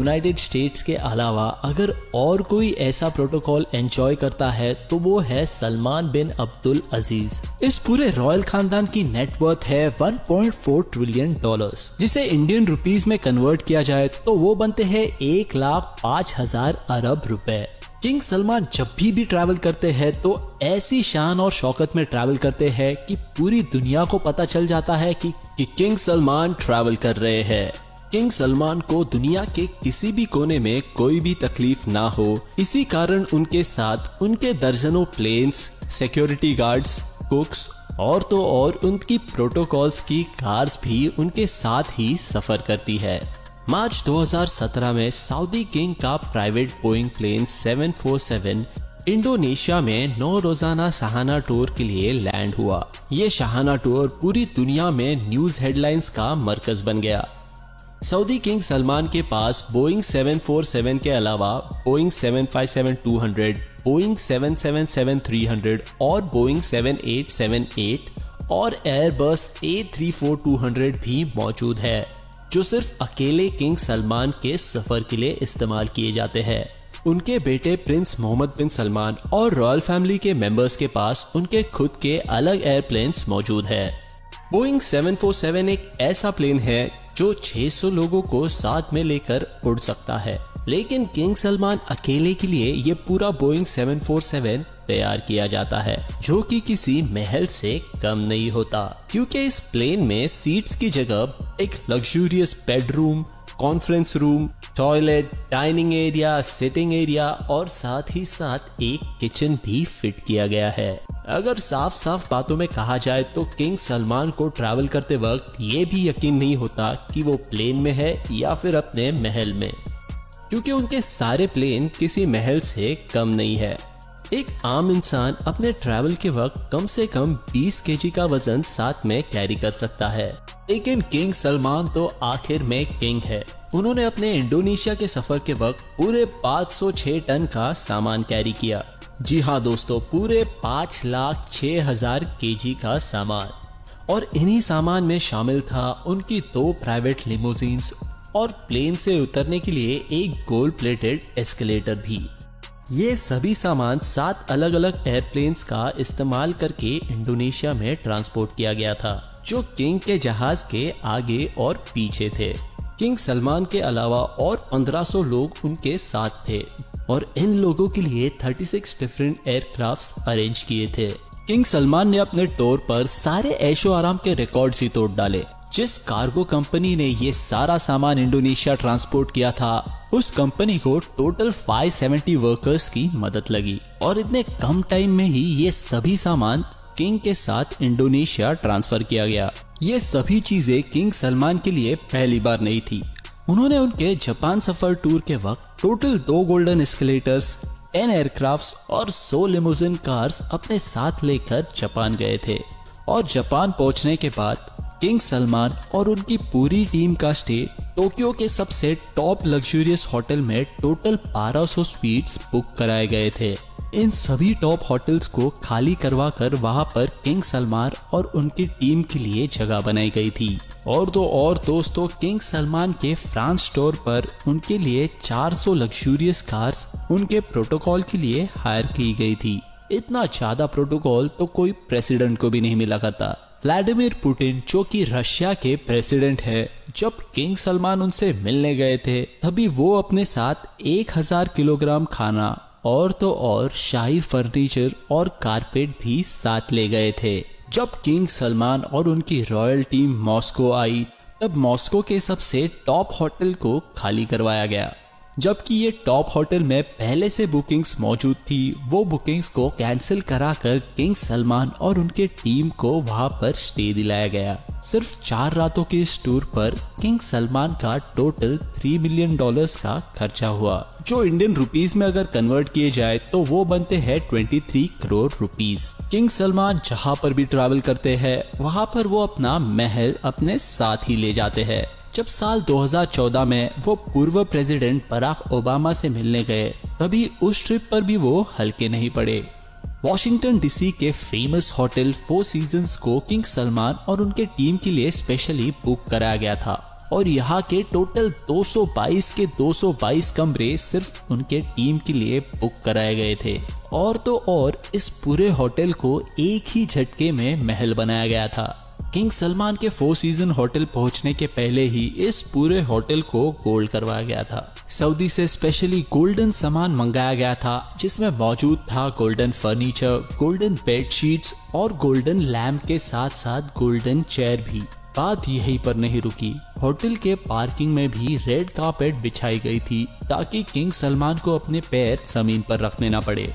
United states के अलावा अगर और कोई ऐसा प्रोटोकॉल एंजॉय करता है तो वो है सलमान बिन अब्दुल अजीज। इस पूरे रॉयल खानदान की नेटवर्थ है 1.4 ट्रिलियन डॉलर्स, जिसे इंडियन रुपीस में कन्वर्ट किया जाए तो वो बनते हैं 1,05,000 अरब रुपए। किंग सलमान जब भी ट्रैवल करते हैं तो ऐसी शान और शौकत में ट्रैवल करते हैं कि पूरी दुनिया को पता चल जाता है कि किंग सलमान ट्रैवल कर रहे हैं। किंग सलमान को दुनिया के किसी भी कोने में कोई भी तकलीफ ना हो, इसी कारण उनके साथ उनके दर्जनों प्लेन्स, सिक्योरिटी गार्ड्स, कुक्स और तो और उनकी प्रोटोकॉल्स की कार्स भी उनके साथ ही सफर करती है। मार्च 2017 में सऊदी किंग का प्राइवेट बोइंग प्लेन 747 इंडोनेशिया में 9 रोजाना शाहाना टूर के लिए लैंड हुआ। ये शाहाना टूर पूरी दुनिया में न्यूज हेडलाइंस का मरकज बन गया। सऊदी किंग सलमान के पास बोइंग 747 के अलावा बोइंग 757-200, बोइंग 777-300 और बोइंग 7878 और एयरबस A340-200 भी मौजूद है, जो सिर्फ अकेले किंग सलमान के सफर के लिए इस्तेमाल किए जाते हैं। उनके बेटे प्रिंस मोहम्मद बिन सलमान और रॉयल फैमिली के मेंबर्स के पास उनके खुद के अलग एयरप्लेन्स मौजूद है। बोइंग 747 एक ऐसा प्लेन है जो 600 लोगों को साथ में लेकर उड़ सकता है, लेकिन किंग सलमान अकेले के लिए ये पूरा बोइंग 747 तैयार किया जाता है, जो कि किसी महल से कम नहीं होता, क्योंकि इस प्लेन में सीट्स की जगह एक luxurious bedroom, conference room, toilet, dining area, sitting area और साथ ही साथ एक किचन भी फिट किया गया है। अगर साफ साफ बातों में कहा जाए तो किंग सलमान को ट्रैवल करते वक्त ये भी यकीन नहीं होता कि वो प्लेन में है या फिर अपने महल में, क्योंकि उनके सारे प्लेन किसी महल से कम नहीं है। एक आम इंसान अपने ट्रैवल के वक्त कम से कम 20 केजी का वजन साथ में कैरी कर सकता है, लेकिन किंग सलमान तो आखिर में किंग है। उन्होंने अपने इंडोनेशिया के सफर के वक्त पूरे 506 टन का सामान कैरी किया। जी हाँ दोस्तों, पूरे 5,06,000 केजी का सामान। और इन्हीं सामान में शामिल था उनकी 2 प्राइवेट लिमोजीन्स और प्लेन से उतरने के लिए एक गोल्ड प्लेटेड एस्केलेटर भी। ये सभी सामान 7 अलग अलग एयरप्लेन्स का इस्तेमाल करके इंडोनेशिया में ट्रांसपोर्ट किया गया था, जो किंग के जहाज के आगे और पीछे थे। किंग सलमान के अलावा और 1500 लोग उनके साथ थे और इन लोगों के लिए 36 डिफरेंट एयरक्राफ्ट्स अरेंज किए थे। किंग सलमान ने अपने टूर पर सारे ऐशो आराम के रिकॉर्ड्स ही तोड़ डाले। जिस कार्गो कंपनी ने ये सारा सामान इंडोनेशिया ट्रांसपोर्ट किया था, उस कंपनी को टोटल 570 वर्कर्स की मदद लगी और इतने कम टाइम में ही ये सभी सामान किंग के साथ इंडोनेशिया ट्रांसफर किया गया। ये सभी चीजें किंग सलमान के लिए पहली बार नहीं थी। उन्होंने उनके जापान सफर टूर के वक्त टोटल 2 गोल्डन एस्केलेटर्स, 10 एयरक्राफ्ट्स और 100 लिमोजिन कार्स अपने साथ लेकर जापान गए थे। और जापान पहुंचने के बाद किंग सलमान और उनकी पूरी टीम का स्टे टोक्यो के सबसे टॉप लग्जूरियस होटल में टोटल 1200 स्वीट्स बुक कराए गए थे। इन सभी टॉप होटल्स को खाली करवा कर वहां पर किंग सलमान और उनकी टीम के लिए जगह बनाई गई थी। और दोस्तों, किंग सलमान के फ्रांस टूर पर उनके लिए 400 लग्जूरियस कार्स उनके प्रोटोकॉल के लिए हायर की गई थी। इतना ज्यादा प्रोटोकॉल तो कोई प्रेसिडेंट को भी नहीं मिला करता। व्लादिमीर पुतिन, जो कि रशिया के प्रेसिडेंट है, जब किंग सलमान उनसे मिलने गए थे तभी वो अपने साथ 1000 किलोग्राम खाना और तो और शाही फर्नीचर और कारपेट भी साथ ले गए थे। जब किंग सलमान और उनकी रॉयल टीम मॉस्को आई, तब मॉस्को के सबसे टॉप होटल को खाली करवाया गया। जबकि ये टॉप होटल में पहले से बुकिंग्स मौजूद थी, वो बुकिंग्स को कैंसिल कराकर किंग सलमान और उनके टीम को वहां पर स्टे दिलाया गया। सिर्फ 4 रातों के इस टूर पर किंग सलमान का टोटल $3 मिलियन का खर्चा हुआ, जो इंडियन रुपीस में अगर कन्वर्ट किए जाए तो वो बनते हैं 23 करोड़ रुपीस। किंग सलमान जहां पर भी ट्रैवल करते हैं, वहां पर वो अपना महल अपने साथ ही ले जाते हैं। जब साल 2014 में वो पूर्व प्रेसिडेंट बराक ओबामा से मिलने गए, तभी उस ट्रिप पर भी वो हल्के नहीं पड़े। वॉशिंगटन डीसी के फेमस होटल 4 सीजन्स को किंग सलमान और उनके टीम के लिए स्पेशली बुक कराया गया था। और यहाँ के टोटल 222 के 222 कमरे सिर्फ उनके टीम के लिए बुक कराए गए थे। और तो और इस पूरे होटल को एक ही झटके में महल बनाया गया था। किंग सलमान के 4 सीजन होटल पहुंचने के पहले ही इस पूरे होटल को गोल्ड करवाया गया था। सऊदी से स्पेशली गोल्डन सामान मंगाया गया था, जिसमें मौजूद था गोल्डन फर्नीचर, गोल्डन बेडशीट्स और गोल्डन लैम्प के साथ साथ गोल्डन चेयर भी। बात यहीं पर नहीं रुकी, होटल के पार्किंग में भी रेड कार्पेट बिछाई गई थी ताकि किंग सलमान को अपने पैर जमीन पर रखने ना पड़े।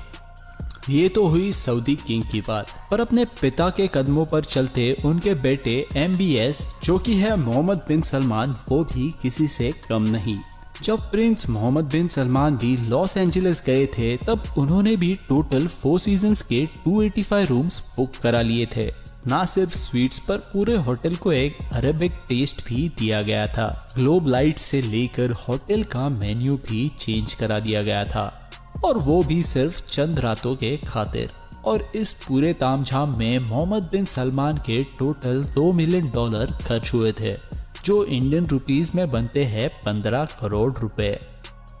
ये तो हुई सऊदी किंग की बात, पर अपने पिता के कदमों पर चलते उनके बेटे MBS जो कि है मोहम्मद बिन सलमान, वो भी किसी से कम नहीं। जब प्रिंस मोहम्मद बिन सलमान भी लॉस एंजलिस गए थे तब उन्होंने भी टोटल 4 सीजन्स के 285 रूम्स बुक करा लिए थे। ना सिर्फ स्वीट्स पर पूरे होटल को एक अरेबिक टेस्ट भी दिया गया था। ग्लोब लाइट से लेकर होटल का मेन्यू भी चेंज करा दिया गया था, और वो भी सिर्फ चंद रातों के खातिर। और इस पूरे तामझाम में मोहम्मद बिन सलमान के टोटल $2 मिलियन खर्च हुए थे, जो इंडियन रुपीस में बनते हैं 15 करोड़ रुपए।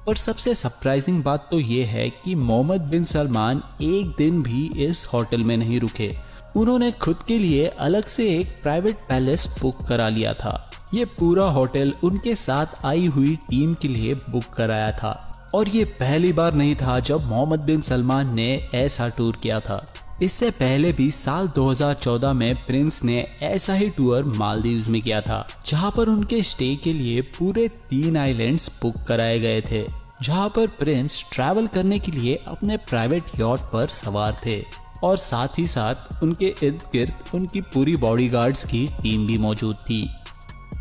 पर सबसे सरप्राइजिंग बात तो ये है कि मोहम्मद बिन सलमान एक दिन भी इस होटल में नहीं रुके। उन्होंने खुद के लिए अलग से एक प्राइवेट पैलेस बुक करा लिया था। ये पूरा होटल उनके साथ आई हुई टीम के लिए बुक कराया था, और ये पहली बार नहीं था जब मोहम्मद बिन सलमान ने ऐसा टूर किया था। इससे पहले भी साल 2014 में प्रिंस ने ऐसा ही टूर मालदीव्स में किया था, जहां पर उनके स्टे के लिए पूरे 3 आइलैंड्स बुक कराए गए थे, जहां पर प्रिंस ट्रैवल करने के लिए अपने प्राइवेट यॉट पर सवार थे, और साथ ही साथ उनके इर्द गिर्द उनकी पूरी बॉडीगार्ड्स की टीम भी मौजूद थी।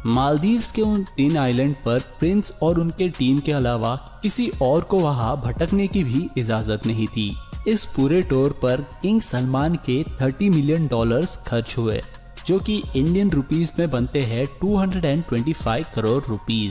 मालदीव्स के उन 3 आइलैंड पर प्रिंस और उनके टीम के अलावा किसी और को वहां भटकने की भी इजाजत नहीं थी। इस पूरे टूर पर किंग सलमान के $30 मिलियन खर्च हुए, जो कि इंडियन रुपीस में बनते हैं 225 करोड़ रुपीस।